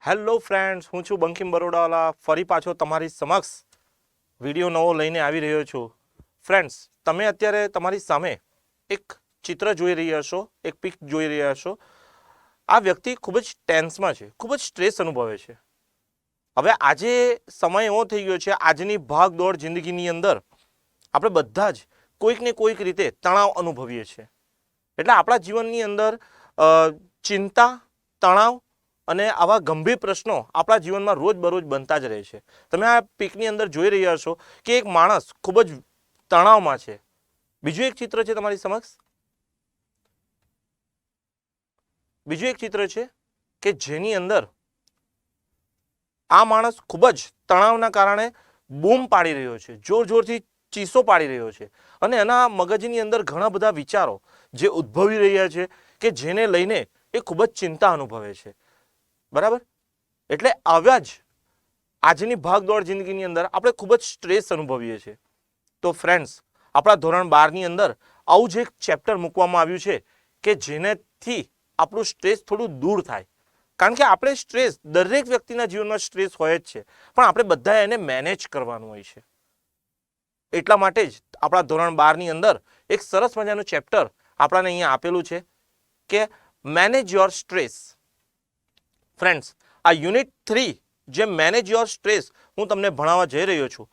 Hello friends, હું છું બંકિમ બરોડાવાલા. ફરી પાછો તમારી સમક્ષ વિડીયો નવો લઈને આવી રહ્યો છું. ફ્રેન્ડ્સ, તમે અત્યારે તમારી સામે એક ચિત્ર જોઈ રહ્યા છો, એક પિક જોઈ રહ્યા છો. આ વ્યક્તિ ખૂબ જ ટેન્સમાં છે, ખૂબ જ સ્ટ્રેસ અનુભવે છે. હવે આજે સમય એવો થઈ ગયો છે, આજની ભાગદોડ જિંદગીની અંદર આપણે બધા જ કોઈક ને કોઈક રીતે તણાવ અનુભવીએ છીએ. એટલે આપણા જીવનની અંદર ચિંતા, તણાવ અને આવા ગંભીર પ્રશ્નો આપણા જીવનમાં રોજબરોજ બનતા જ રહે છે. તમે આ પિકની અંદર જોઈ રહ્યા છો કે એક માણસ ખૂબ જ તણાવમાં છે. બીજું એક ચિત્ર છે તમારી સમક્ષ, બીજું એક ચિત્ર છે કે જેની અંદર આ માણસ ખૂબ જ તણાવના કારણે બૂમ પાડી રહ્યો છે, જોર જોરથી ચીસો પાડી રહ્યો છે અને એના મગજની અંદર ઘણા બધા વિચારો જે ઉદ્ભવી રહ્યા છે કે જેને લઈને એ ખૂબ જ ચિંતા અનુભવે છે. બરાબર? એટલે આવ્યા જ આજની ભાગદોડ જિંદગીની અંદર આપણે ખૂબ જ સ્ટ્રેસ અનુભવીએ છીએ. તો ફ્રેન્ડ્સ, આપણા ધોરણ 12ની અંદર આવું જ એક ચેપ્ટર મૂકવામાં આવ્યું છે કે જેનાથી આપણું સ્ટ્રેસ થોડું દૂર થાય. કારણ કે આપણે સ્ટ્રેસ, દરેક વ્યક્તિના જીવનમાં સ્ટ્રેસ હોય જ છે, પણ આપણે બધા એને મેનેજ કરવાનું હોય છે. એટલા માટે જ આપણા ધોરણ 12ની અંદર એક સરસ મજાનું ચેપ્ટર આપણને અહીંયા આપેલું છે કે મેનેજ યોર સ્ટ્રેસ. ફ્રેન્ડ્સ, આ યુનિટ 3 જે મેનેજ યોર સ્ટ્રેસ હું તમને ભણાવવા જઈ રહ્યો છું,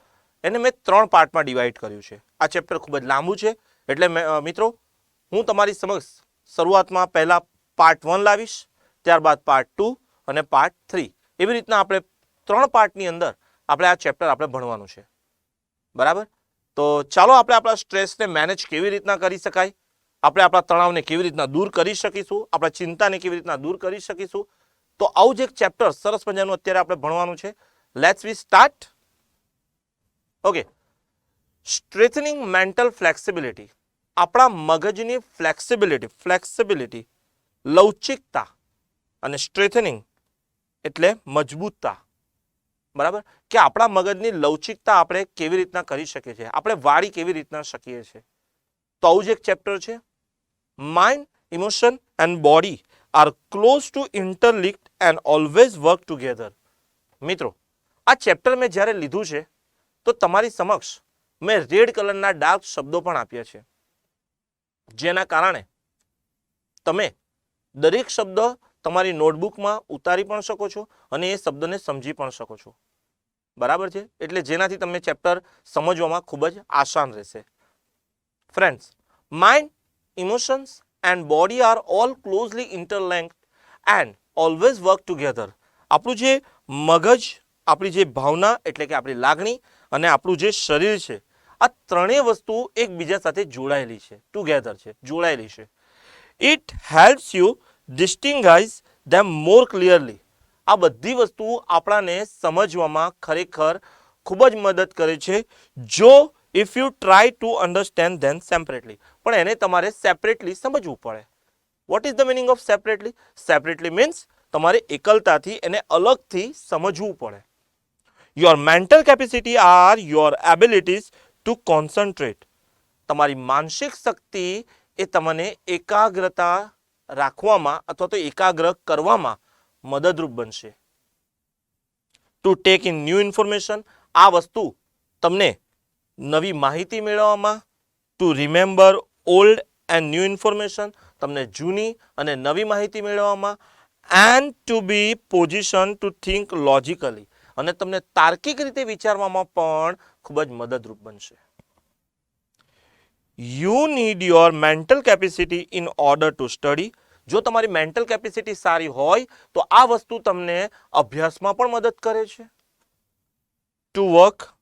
એને મેં 3 પાર્ટમાં ડિવાઈડ કર્યું છે. આ ચેપ્ટર ખૂબ જ લાંબુ છે, એટલે મિત્રો હું તમારી સમક્ષ શરૂઆતમાં પહેલા પાર્ટ 1 લાવીશ, ત્યારબાદ પાર્ટ 2 અને પાર્ટ 3. એવી રીતના આપણે 3 પાર્ટની અંદર આપણે આ ચેપ્ટર આપણે ભણવાનું છે. બરાબર? તો ચાલો આપણે આપણા સ્ટ્રેસને મેનેજ કેવી રીતના કરી શકાય, આપણે આપણા તણાવને કેવી રીતના દૂર કરી શકીશું, આપણા ચિંતાને કેવી રીતના દૂર કરી શકીશું. તો આવું જ એક ચેપ્ટર સરસ મજાનું અત્યારે આપણે ભણવાનું છે. Let's we start. Okay, strengthening mental flexibility. આપણા મગજની ફ્લેક્સિબિલિટી, લવચિકતા, અને સ્ટ્રેથનિંગ એટલે મજબૂતતા. બરાબર? કે આપણા મગજની લવચિકતા આપણે કેવી રીતના કરી શકીએ છીએ, આપણે વાળી કેવી રીતના શકીએ છીએ. તો આવું જ એક ચેપ્ટર છે. Mind, emotion and body are close to interlinked and always work together. મિત્રો, આ ચેપ્ટર મેં જ્યારે લીધું છે તો તમારી સમક્ષ મેં રેડ કલરના ડાર્ક શબ્દો પણ આપ્યા છે, જેના કારણે તમે દરેક શબ્દ તમારી નોટબુકમાં ઉતારી પણ શકો છો અને એ શબ્દને સમજી પણ શકો છો. બરાબર છે? એટલે જેનાથી તમને ચેપ્ટર સમજવામાં ખૂબ જ આસાન રહેશે. Friends, mind, emotions and body are all closely interlinked and always work together. આપણું જે મગજ, આપણી જે ભાવના એટલે કે આપણી લાગણી અને આપણું જે શરીર છે, આ ત્રણેય વસ્તુ એકબીજા સાથે જોડાયેલી છે, ટુગેધર છે, જોડાયેલી છે. It helps you distinguish them more clearly. આ બધી વસ્તુ આપણાને સમજવામાં ખરેખર ખૂબ જ મદદ કરે છે જો if you try to understand them separately. પણ એને તમારે સેપરેટલી સમજવું પડે. What is the meaning of separately? Separately means તમારે એકલતાથી એને અલગથી સમજવું પડે. Your mental capacity are your abilities to concentrate. તમારી માનસિક શક્તિ એ તમને એકાગ્રતા રાખવામાં અથવા તો એકાગ્ર કરવામાં મદદરૂપ બનશે. To take in new information. આ વસ્તુ તમને નવી માહિતી મેળવવામાં, to remember old and new information, તમને જૂની અને નવી માહિતી મેળવવામાં, and to be position to think logically, અને તમને તાર્કિક રીતે વિચારવામાં પણ ખૂબ જ મદદરૂપ બનશે. You need your mental capacity in order to study. જો તમારી મેન્ટલ કેપેસિટી સારી હોય તો આ વસ્તુ તમને અભ્યાસમાં પણ મદદ કરે છે, ટુ વર્ક,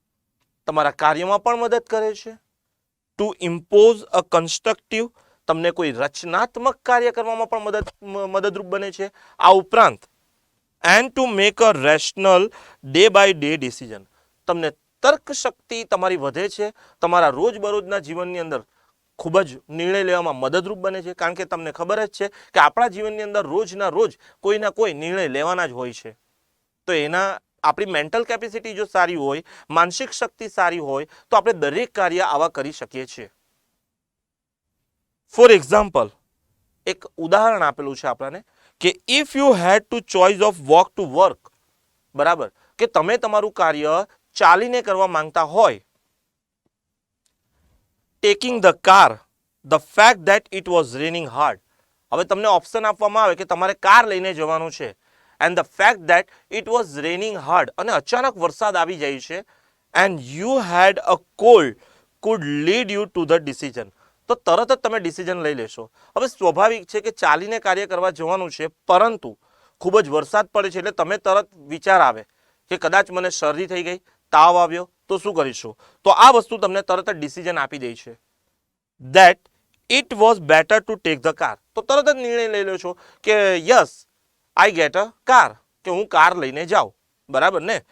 તમારા કાર્યમાં પણ મદદ કરે છે, ટુ ઇમ્પોઝ અ કન્સ્ટ્રક્ટિવ, તમને કોઈ રચનાત્મક કાર્ય કરવામાં પણ મદદરૂપ બને છે. આ ઉપરાંત and to make a rational day by day decision, તમને તર્ક શક્તિ તમારી વધે છે, તમારા રોજબરોજના જીવનની અંદર ખૂબ જ નિર્ણય લેવામાં મદદરૂપ બને છે. કારણ કે તમને ખબર જ છે કે આપણા જીવનની અંદર રોજના રોજ કોઈના કોઈ નિર્ણય લેવાના જ હોય છે. તો એના આપણી મેન્ટલ કેપેસિટી જો સારી હોય, માનસિક શક્તિ સારી હોય, તો આપણે દરેક કાર્ય આવા કરી શકીએ છીએ. ફોર એક્ઝામ્પલ, એક ઉદાહરણ આપેલું છે આપણને કે if you had to choice of walk to work, બરાબર, કે તમે તમારું કાર્ય ચાલીને કરવા માંગતા હોય, taking the car, the fact that it was raining hard. હવે તમને ઓપ્શન આપવામાં આવે કે તમારે કાર લઈને જવાનું છે and the fact that it was raining hard, અને અચાનક વરસાદ આવી જાય છે and you had a cold food lead you to the decision, તો તરત જ તમે ડિસિઝન લઈ લેશો. હવે સ્વાભાવિક છે કે ચાલીને કાર્ય કરવા જવાનું છે, પરંતુ ખૂબ જ વરસાદ પડે છે એટલે તમે તરત વિચાર આવે કે કદાચ મને શરદી થઈ ગઈ, તાવ આવ્યો તો શું કરીશું, તો આ વસ્તુ તમને તરત જ ડિસિઝન આપી દે છે that it was better to take the car. તો તરત જ નિર્ણય લઈ લો છો કે yes I get a car, કે હું કાર લઈને જાઉં, બરાબર ને.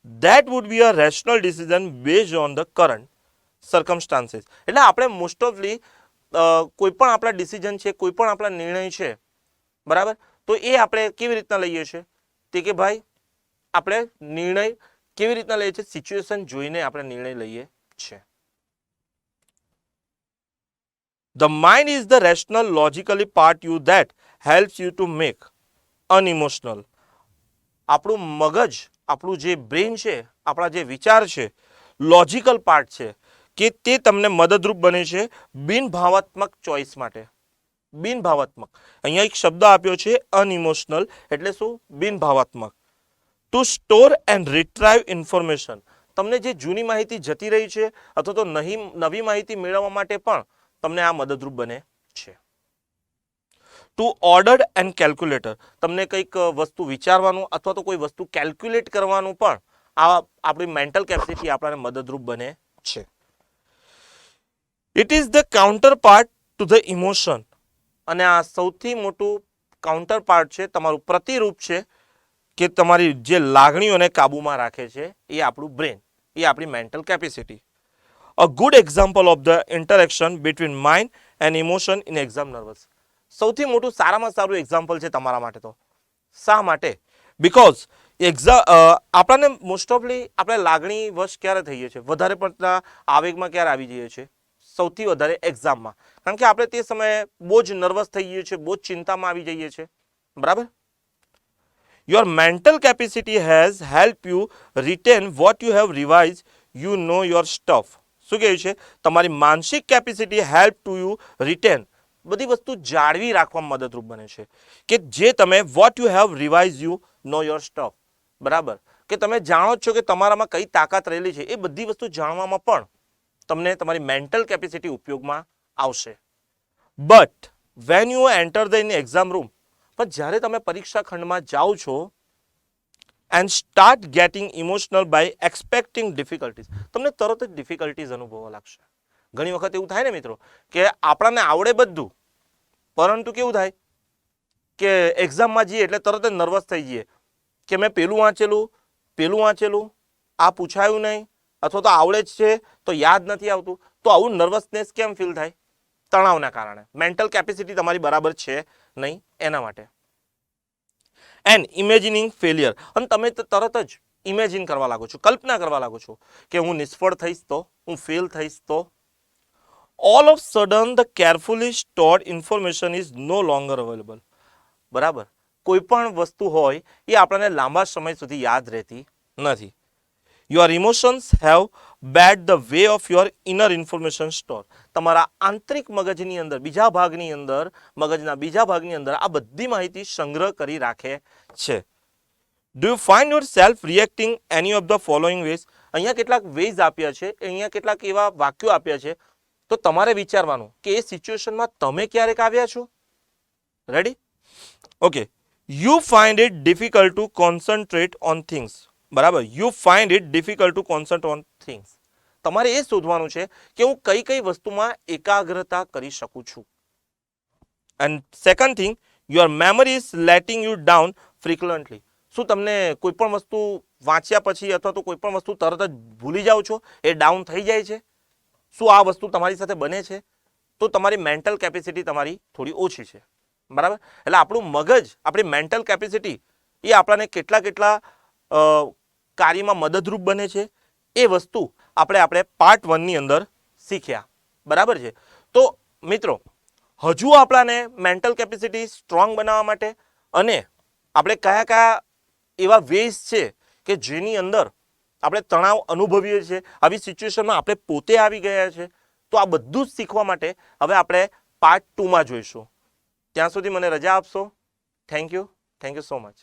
that would be a rational decision based on the current circumstances. એટલે આપણે મોસ્ટ ઓફલી કોઈ પણ આપણા ડિસિઝન છે, કોઈ પણ આપણા નિર્ણય છે, બરાબર, તો એ આપણે કેવી રીતના લઈએ છીએ, તે કે ભાઈ આપણે નિર્ણય કેવી રીતના લઈએ છીએ, સિચ્યુએશન જોઈને આપણે નિર્ણય લઈએ છીએ. The mind is the rational, logically part you that helps you to make unemotional. આપણું મગજ, આપણું જે બ્રેન છે, આપણા જે વિચાર છે, લોજિકલ પાર્ટ છે, કે તે તમને મદદરૂપ બને છે બિનભાવાત્મક ચોઇસ માટે. બિનભાવાત્મક, અહીંયા એક શબ્દ આપ્યો છે અનઇમોશનલ, એટલે શું, બિનભાવાત્મક. To store and retrieve information, તમને જે જૂની માહિતી જતી રહી છે અથવા તો નવી માહિતી મેળવવા માટે પણ તમને આ મદદરૂપ બને છે. ટુ ઓર્ડર એન્ડ કેલ્ક્યુલેટર, તમને કંઈક વસ્તુ વિચારવાનું અથવા તો કોઈ વસ્તુ કેલ્ક્યુલેટ કરવાનું પણ આ આપણી મેન્ટલ કેપેસિટી આપણને મદદરૂપ બને છે. It is the counter part to the emotion, અને આ સૌથી મોટું કાઉન્ટર પાર્ટ છે, તમારું પ્રતિરૂપ છે, કે તમારી જે લાગણીઓને કાબૂમાં રાખે છે એ આપણું બ્રેન, એ આપણી mental capacity. A good example of the interaction between mind and emotion in exam nervous. સૌથી મોટું સારામાં સારું એક્ઝામ્પલ છે તમારા માટે. તો શા માટે? બિકોઝ આપણને મોસ્ટ ઓફલી આપણે લાગણી વશ ક્યારે થઈએ છીએ, વધારે પડતા આવેગમાં ક્યારે આવી જઈએ છીએ, સૌથી વધારે એક્ઝામમાં, કારણ કે આપણે તે સમયે બહુ જ નર્વસ થઈ જઈએ છીએ, બહુ જ ચિંતામાં આવી જઈએ છીએ, બરાબર. Your mental capacity has helped you retain what you have revised, you know your stuff. શું કહ્યું છે, તમારી માનસિક capacity help to you written, બધી વસ્તુ જાળવી રાખવામાં મદદરૂપ બને છે, કે જે તમે what you have revise you know your stuff, બરાબર, કે તમે જાણો છો કે તમારામાં કઈ તાકાત રહેલી છે, એ બધી વસ્તુ જાણવામાં પણ તમને તમારી મેન્ટલ કેપેસિટી ઉપયોગમાં આવશે. But when you enter the in exam room, પણ જ્યારે તમે પરીક્ષા ખંડમાં જાઓ છો, and start getting emotional by expecting difficulties, તમને તરત જ ડિફિકલ્ટીઝ અનુભવવા લાગશે. ઘણી વખત એવું થાય ને મિત્રો કે આપણને આવડે બધું, પરંતુ કેવું થાય કે એક્ઝામમાં જઈએ એટલે તરત જ નર્વસ થઈ જઈએ કે મેં પેલું વાંચેલું, આ પૂછાયું નહીં, અથવા તો આવડે જ છે તો યાદ નથી આવતું. તો આવું નર્વસનેસ કેમ ફીલ થાય? તણાવના કારણે. મેન્ટલ કેપેસિટી તમારી બરાબર છે નહીં એના માટે. એન્ડ ઇમેજિનિંગ ફેલિયર, અને તમે તરત જ ઇમેજિન કરવા લાગો છો, કલ્પના કરવા લાગો છો કે હું નિષ્ફળ થઈશ તો, હું ફેલ થઈશ તો. All of sudden the carefully stored information is no longer available, બરાબર. કોઈ પણ વસ્તુ હોય એ આપણને લાંબા સમય સુધી યાદ રહેતી નથી. Your emotions have bad the way of your inner information store, તમારા આંતરિક મગજની અંદર, મગજના બીજા ભાગની અંદર આ બધી માહિતી સંગ્રહ કરી રાખે છે. Do you find yourself reacting any of the following ways, અહીંયા કેટલાક વેઝ આપ્યા છે, અહીંયા કેટલાક એવા વાક્યો આપ્યા છે, તો તમારે વિચારવાનું કે એ સિચ્યુએશનમાં તમે ક્યારેક આવ્યા છો. Ready? Okay. You find it difficult to concentrate on things, બરાબર. You find it difficult to concentrate on things, તમારે એ શોધવાનું છે કે હું કઈ કઈ વસ્તુમાં એકાગ્રતા કરી શકું છું. And second thing, your memory is letting you down frequently, શું તમને કોઈ પણ વસ્તુ વાંચ્યા પછી અથવા તો કોઈ પણ વસ્તુ તરત જ ભૂલી જાઓ છો, એ ડાઉન થઈ જાય છે? શું આ વસ્તુ તમારી સાથે બને છે? તો તમારી મેન્ટલ કેપેસિટી તમારી થોડી ઓછી છે, બરાબર. એટલે આપણું મગજ, આપણી મેન્ટલ કેપેસિટી એ આપણને કેટલા કાર્યમાં મદદરૂપ બને છે, એ વસ્તુ આપણે પાર્ટ 1 ની અંદર શીખ્યા, બરાબર છે. તો મિત્રો, હજુ આપણાને મેન્ટલ કેપેસિટી સ્ટ્રોંગ બનાવવા માટે અને આપણે કયા કયા એવા વેઝ છે કે જેની અંદર આપણે તણાવ અનુભવીએ છીએ, આવી સિચ્યુએશનમાં આપણે પોતે આવી ગયા છે. તો આ બધું જ શીખવા માટે હવે આપણે પાર્ટ 2માં જોઈશું. ત્યાં સુધી મને રજા આપશો. Thank you so much.